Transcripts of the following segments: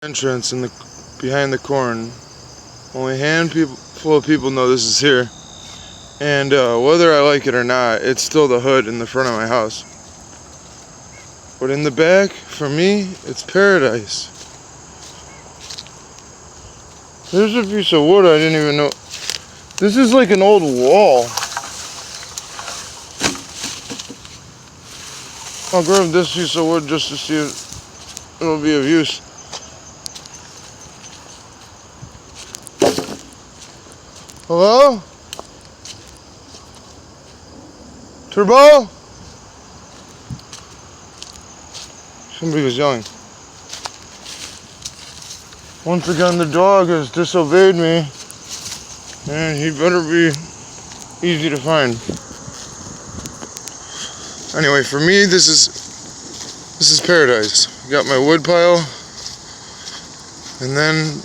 Entrance in the behind the corn. Only a handful of people know this is here, and whether I like it or not, it's still the hood in the front of my house. But in the back, for me, it's paradise. There's a piece of wood I didn't even know. This is like an old wall. I'll grab this piece of wood just to see if it'll be of use. Hello? Turbo? Somebody was yelling. Once again, the dog has disobeyed me, and he better be easy to find. Anyway, for me, this is paradise. Got my wood pile, and then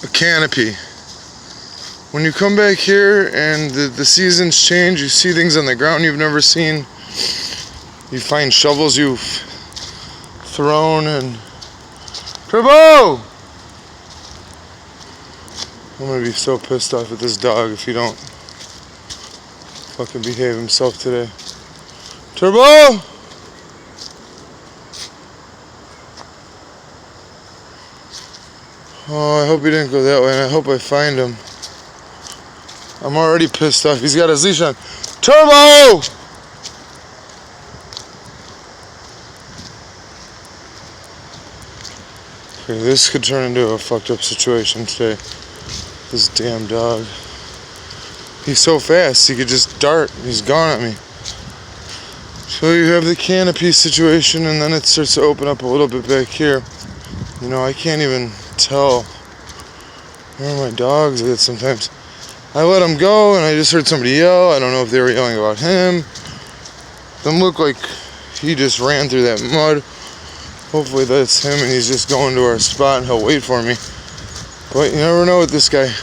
a canopy. When you come back here and the seasons change, you see things on the ground you've never seen. You find shovels you've thrown and... Turbo! I'm gonna be so pissed off at this dog if he don't fucking behave himself today. Turbo! Oh, I hope he didn't go that way, and I hope I find him. I'm already pissed off. He's got his leash on. Turbo! Okay, this could turn into a fucked up situation today. This damn dog. He's so fast, he could just dart. He's gone at me. So you have the canopy situation, and then it starts to open up a little bit back here. You know, I can't even tell where my dog's at sometimes. I let him go, and I just heard somebody yell. I don't know if they were yelling about him. Them look like he just ran through that mud. Hopefully that's him, and he's just going to our spot, and he'll wait for me. But you never know with this guy.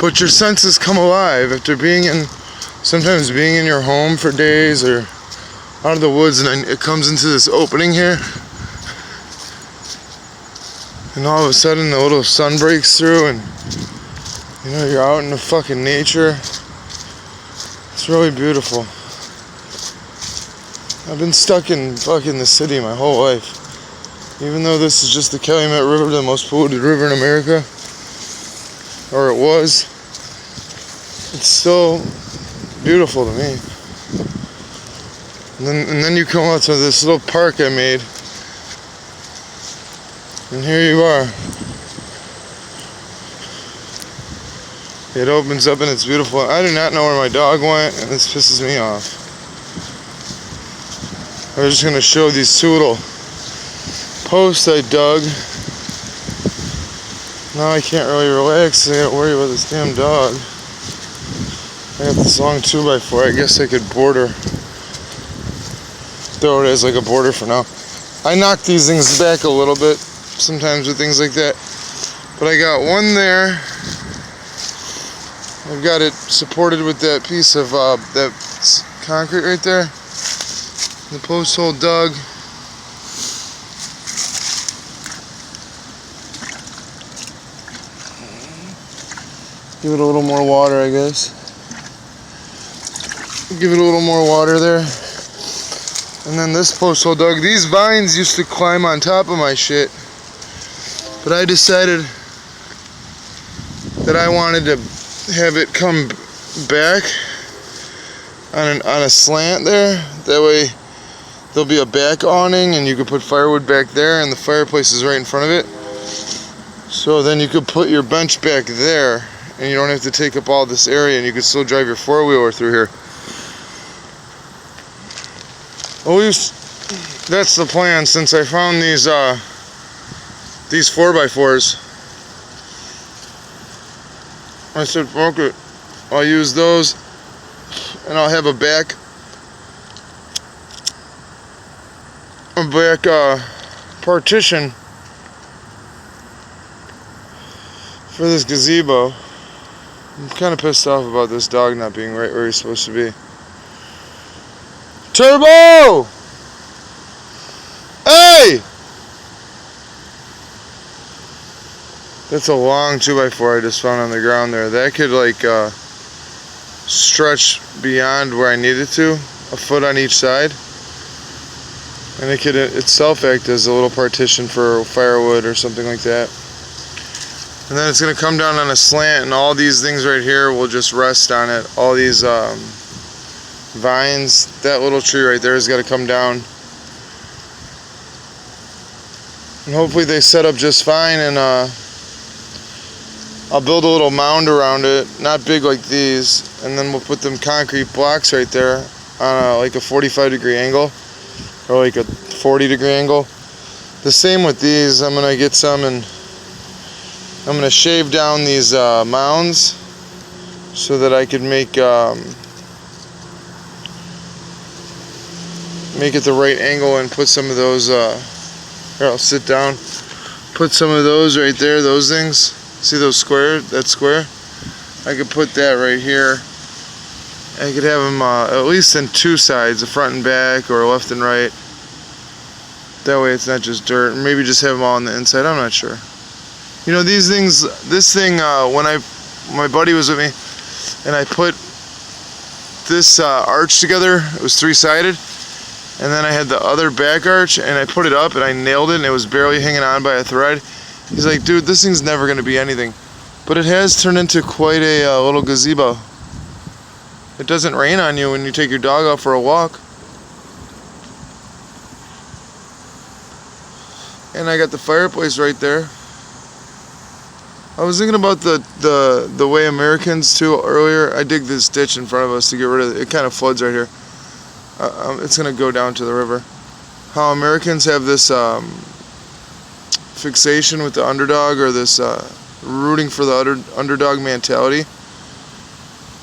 But your senses come alive after sometimes being in your home for days or out of the woods, and then it comes into this opening here. And all of a sudden the little sun breaks through, and you know, you're out in the fucking nature. It's really beautiful. I've been stuck in fucking the city my whole life. Even though this is just the Calumet River, the most polluted river in America, or it was, it's still beautiful to me. And then you come out to this little park I made, and here you are. It opens up and it's beautiful. I do not know where my dog went, and this pisses me off. I was just going to show these two little posts I dug. Now I can't really relax. I gotta worry about this damn dog. I got this long 2x4. I guess I could throw it as like a border for now. I knock these things back a little bit sometimes with things like that. But I got one there. I've got it supported with that piece of that concrete right there. The post hole dug. Give it a little more water, I guess. Give it a little more water there. And then this post hole dug. These vines used to climb on top of my shit. But I decided that I wanted to have it come back on a slant there. That way there'll be a back awning, and you could put firewood back there, and the fireplace is right in front of it. So then you could put your bench back there, and you don't have to take up all this area, and you can still drive your four-wheeler through here. At least that's the plan, since I found these 4x4s. I said, fuck it, I'll use those, and I'll have a back partition for this gazebo. I'm kind of pissed off about this dog not being right where he's supposed to be. Turbo! Hey! That's a long 2x4 I just found on the ground there. That could like stretch beyond where I need it to, a foot on each side. And it could itself act as a little partition for firewood or something like that. And then it's going to come down on a slant, and all these things right here will just rest on it. All these vines, that little tree right there has got to come down. And hopefully they set up just fine, and I'll build a little mound around it, not big like these, and then we'll put them concrete blocks right there on like a 45-degree angle, or like a 40-degree angle. The same with these. I'm going to get some, and I'm going to shave down these mounds so that I can make it the right angle and put some of those, here, I'll sit down, put some of those right there, those things. See those square, that square? I could put that right here. I could have them at least in two sides, the front and back, or left and right. That way it's not just dirt. Maybe just have them all on the inside, I'm not sure. You know, these things, this thing, when my buddy was with me, and I put this arch together, it was three-sided, and then I had the other back arch, and I put it up, and I nailed it, and it was barely hanging on by a thread. He's like, dude, this thing's never going to be anything. But it has turned into quite a little gazebo. It doesn't rain on you when you take your dog out for a walk. And I got the fireplace right there. I was thinking about the way Americans too earlier. I dig this ditch in front of us to get rid of it. It kind of floods right here. It's going to go down to the river. How Americans have this fixation with the underdog, or this rooting for the underdog mentality.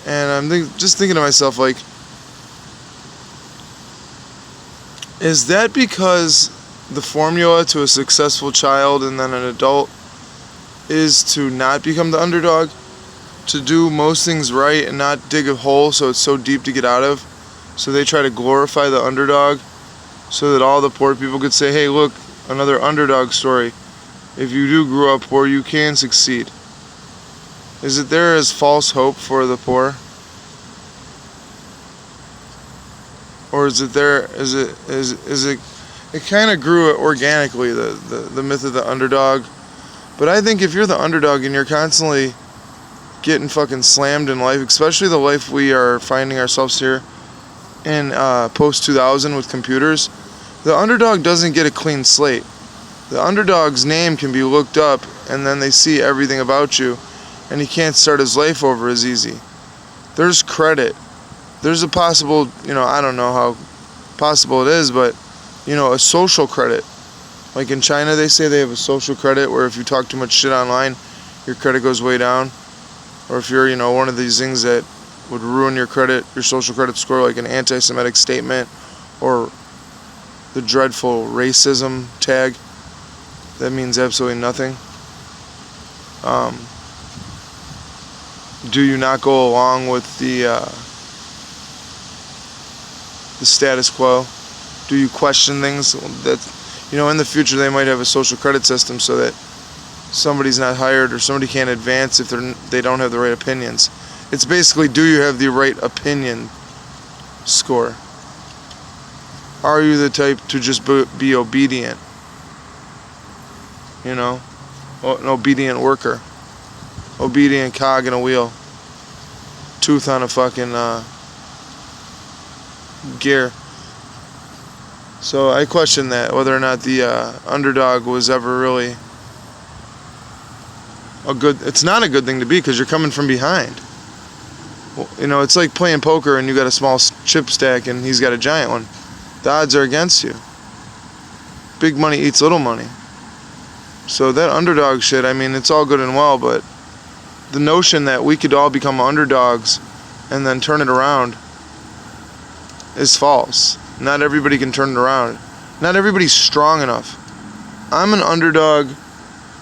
And I'm just thinking to myself, like, is that because the formula to a successful child and then an adult is to not become the underdog, to do most things right and not dig a hole so it's so deep to get out of? So they try to glorify the underdog so that all the poor people could say, hey, look, another underdog story. If you do grow up poor, you can succeed. Is it there as false hope for the poor? Or is it there, is it kind of grew organically, the myth of the underdog. But I think if you're the underdog and you're constantly getting fucking slammed in life, especially the life we are finding ourselves here in post-2000 with computers, the underdog doesn't get a clean slate. The underdog's name can be looked up, and then they see everything about you, and he can't start his life over as easy. There's credit. There's a possible, I don't know how possible it is, but, a social credit. Like in China, they say they have a social credit where if you talk too much shit online, your credit goes way down. Or if you're, one of these things that would ruin your credit, your social credit score, like an anti-Semitic statement or the dreadful racism tag, that means absolutely nothing. Do you not go along with the status quo? Do you question things that, in the future they might have a social credit system so that somebody's not hired or somebody can't advance if they don't have the right opinions? It's basically, do you have the right opinion score? Are you the type to just be obedient? An obedient worker. Obedient cog in a wheel. Tooth on a fucking gear. So I question that, whether or not the underdog was ever really it's not a good thing to be, because you're coming from behind. Well, it's like playing poker and you got a small chip stack and he's got a giant one. The odds are against you. Big money eats little money. So that underdog shit, it's all good and well, but the notion that we could all become underdogs and then turn it around is false. Not everybody can turn it around. Not everybody's strong enough. I'm an underdog,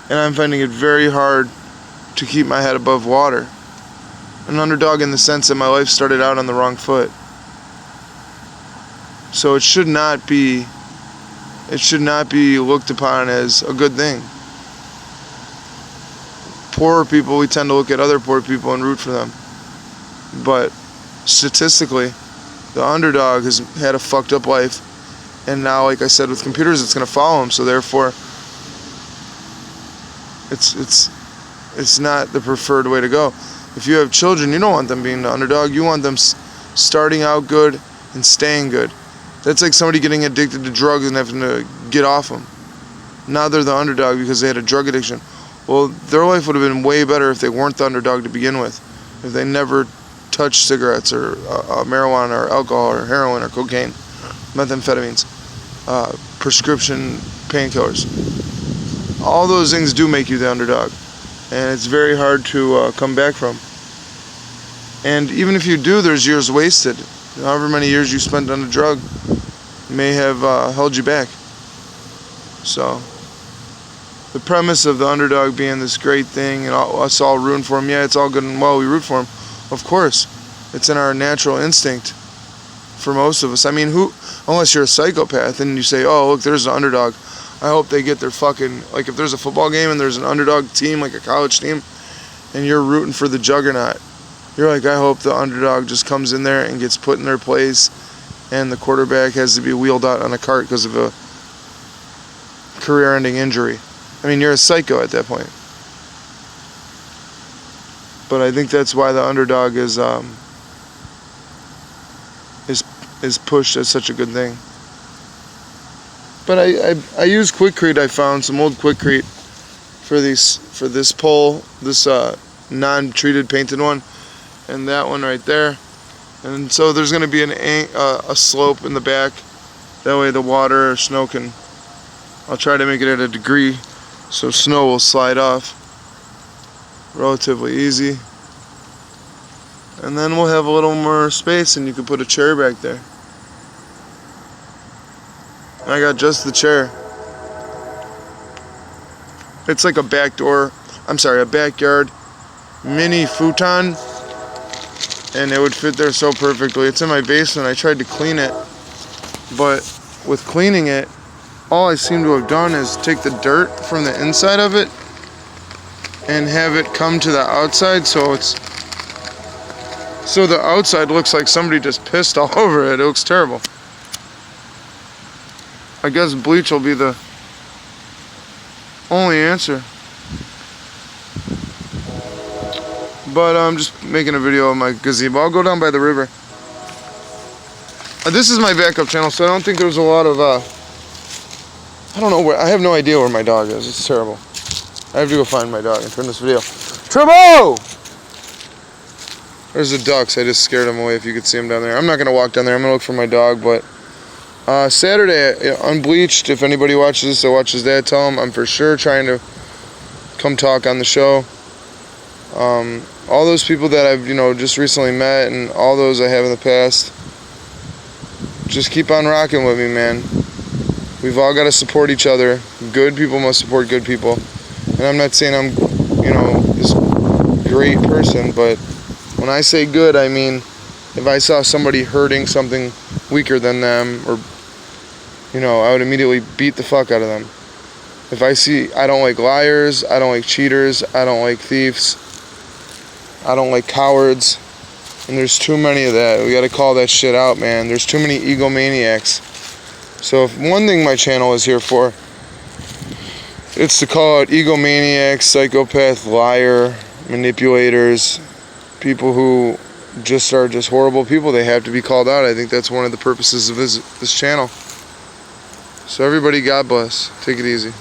and I'm finding it very hard to keep my head above water. An underdog in the sense that my life started out on the wrong foot. So it should not be looked upon as a good thing. poorer people, we tend to look at other poor people and root for them. But statistically, the underdog has had a fucked up life, and now, like I said, with computers, it's going to follow him. So therefore, it's not the preferred way to go. If you have children, you don't want them being the underdog. You want them starting out good and staying good. That's like somebody getting addicted to drugs and having to get off them. Now they're the underdog because they had a drug addiction. Well, their life would have been way better if they weren't the underdog to begin with. If they never touched cigarettes or marijuana or alcohol or heroin or cocaine, methamphetamines, prescription painkillers. All those things do make you the underdog. And it's very hard to come back from. And even if you do, there's years wasted. However many years you spent on a drug may have held you back. So, the premise of the underdog being this great thing and us all rooting for him, yeah, it's all good and well, we root for him. Of course, it's in our natural instinct for most of us. I mean, unless you're a psychopath and you say, oh, look, there's an underdog. I hope they get their fucking, like if there's a football game and there's an underdog team, like a college team, and you're rooting for the juggernaut, you're like, I hope the underdog just comes in there and gets put in their place and the quarterback has to be wheeled out on a cart because of a career-ending injury. I mean, you're a psycho at that point. But I think that's why the underdog is pushed as such a good thing. But I use Quikrete. I found some old Quikrete for this pole, this non-treated painted one, and that one right there. And so there's going to be a slope in the back. That way the water or snow can. I'll try to make it at a degree so snow will slide off relatively easy. And then we'll have a little more space and you can put a chair back there. I got just the chair. It's like a backyard mini futon, and it would fit there so perfectly. It's in my basement. I tried to clean it, but with cleaning it, all I seem to have done is take the dirt from the inside of it and have it come to the outside, so the outside looks like somebody just pissed all over it. It looks terrible. I guess bleach will be the only answer. But I'm just making a video of my gazebo. I'll go down by the river. This is my backup channel, so I don't think there's a lot of I don't know where. I have no idea where my dog is. It's terrible. I have to go find my dog and turn this video. Turbo! There's the ducks. I just scared them away. If you could see them down there. I'm not gonna walk down there. I'm gonna look for my dog. But Saturday, Unbleached. If anybody watches this or watches that, tell them I'm for sure trying to come talk on the show. All those people that I've just recently met and all those I have in the past, just keep on rocking with me, man. We've all got to support each other. Good people must support good people. And I'm not saying I'm, this great person, but when I say good, I mean if I saw somebody hurting something weaker than them, or, I would immediately beat the fuck out of them. If I don't like liars, I don't like cheaters, I don't like thieves, I don't like cowards, and there's too many of that. We got to call that shit out, man. There's too many egomaniacs. So if one thing my channel is here for, it's to call out egomaniacs, psychopath, liar, manipulators, people who are just horrible people. They have to be called out. I think that's one of the purposes of this channel. So everybody, God bless. Take it easy.